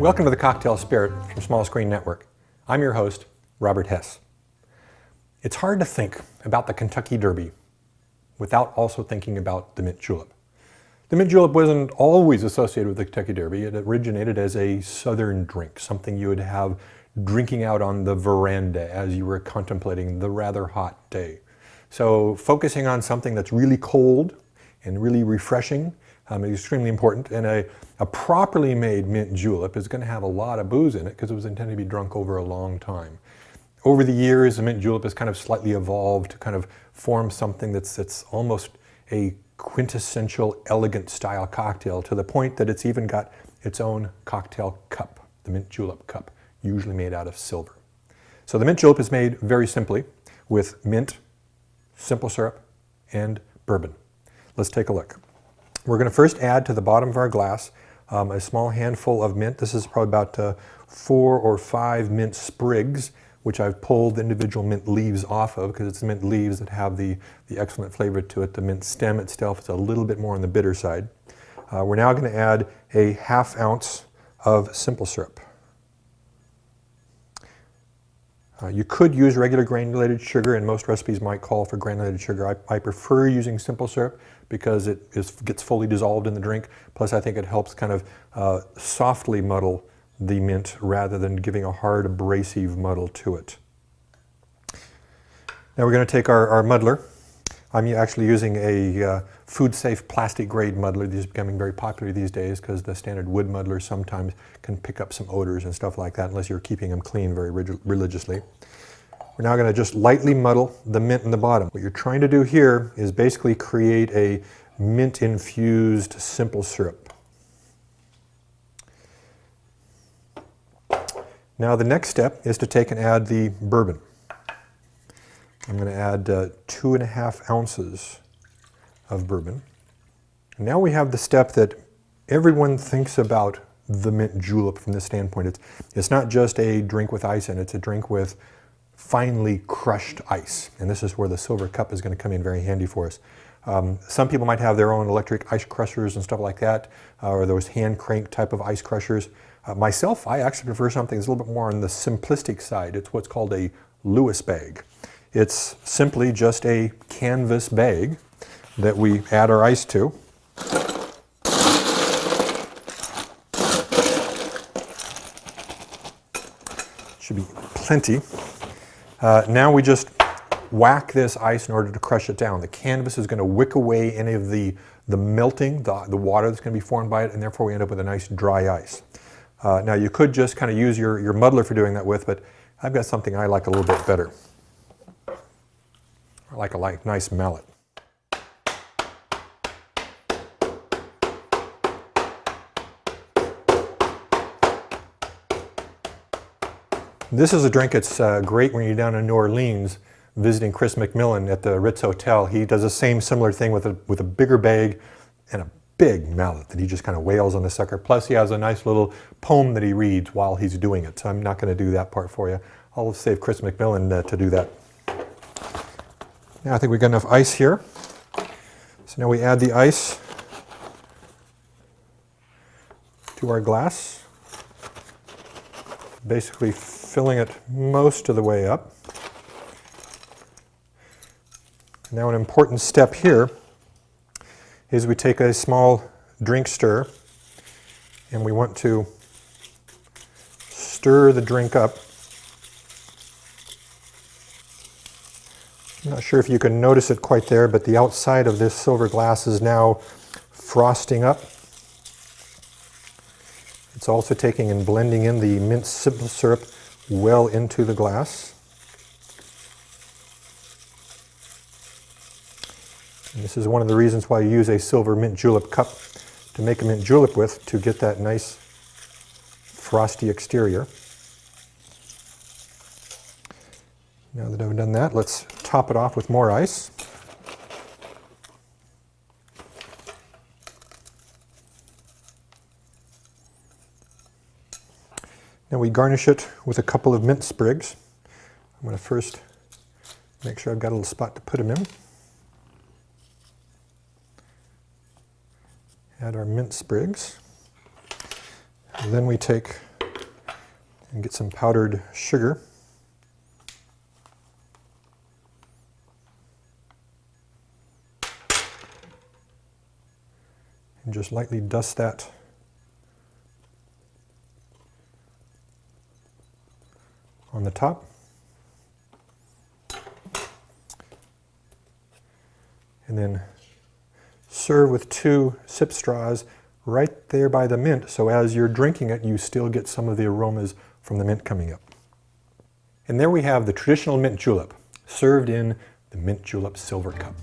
Welcome to the Cocktail Spirit from Small Screen Network. I'm your host, Robert Hess. It's hard to think about the Kentucky Derby without also thinking about the mint julep. The mint julep wasn't always associated with the Kentucky Derby. It originated as a southern drink, something you would have drinking out on the veranda as you were contemplating the rather hot day. So focusing on something that's really cold and really refreshing is extremely important. And a properly made mint julep is going to have a lot of booze in it because it was intended to be drunk over a long time. Over the years, the mint julep has kind of slightly evolved to kind of form something that's almost a quintessential elegant style cocktail, to the point that it's even got its own cocktail cup, the mint julep cup, usually made out of silver. So the mint julep is made very simply with mint, simple syrup, and bourbon. Let's take a look. We're going to first add to the bottom of our glass a small handful of mint. This is probably about 4 or 5 mint sprigs, which I've pulled the individual mint leaves off of because it's the mint leaves that have the excellent flavor to it. The mint stem itself is a little bit more on the bitter side. We're now going to add a ½ ounce of simple syrup. You could use regular granulated sugar, and most recipes might call for granulated sugar. I prefer using simple syrup because it gets fully dissolved in the drink. Plus, I think it helps kind of softly muddle the mint rather than giving a hard, abrasive muddle to it. Now we're going to take our muddler. I'm actually using a food-safe plastic-grade muddler. These are becoming very popular these days because the standard wood muddlers sometimes can pick up some odors and stuff like that unless you're keeping them clean very religiously. We're now going to just lightly muddle the mint in the bottom. What you're trying to do here is basically create a mint-infused simple syrup. Now the next step is to take and add the bourbon. I'm going to add 2½ ounces of bourbon. And now we have the step that everyone thinks about the mint julep from this standpoint. It's not just a drink with ice in it, it's a drink with finely crushed ice. And this is where the silver cup is going to come in very handy for us. Some people might have their own electric ice crushers and stuff like that, or those hand crank type of ice crushers. Myself, I actually prefer something that's a little bit more on the simplistic side. It's what's called a Lewis bag. It's simply just a canvas bag that we add our ice to. Should be plenty. Now we just whack this ice in order to crush it down. The canvas is going to wick away any of the melting, the water that's going to be formed by it, and therefore we end up with a nice dry ice. Now you could just kind of use your muddler for doing that with, but I've got something I like a little bit better. I like a nice mallet. This is a drink that's great when you're down in New Orleans visiting Chris McMillan at the Ritz Hotel. He does the same similar thing with a bigger bag and a big mallet that he just kind of wails on the sucker. Plus he has a nice little poem that he reads while he's doing it. So I'm not going to do that part for you. I'll save Chris McMillan to do that. Now I think we've got enough ice here. So now we add the ice to our glass, basically filling it most of the way up. Now an important step here is we take a small drink stir and we want to stir the drink up. I'm not sure if you can notice it quite there, but the outside of this silver glass is now frosting up. It's also taking and blending in the mint simple syrup well into the glass. And this is one of the reasons why you use a silver mint julep cup to make a mint julep with, to get that nice frosty exterior. Now that I've done that, let's top it off with more ice. Now we garnish it with a couple of mint sprigs. I'm going to first make sure I've got a little spot to put them in. Add our mint sprigs. And then we take And get some powdered sugar. And just lightly dust that on the top. And then serve with 2 sip straws right there by the mint, so as you're drinking it, you still get some of the aromas from the mint coming up. And there we have the traditional mint julep, served in the mint julep silver cup.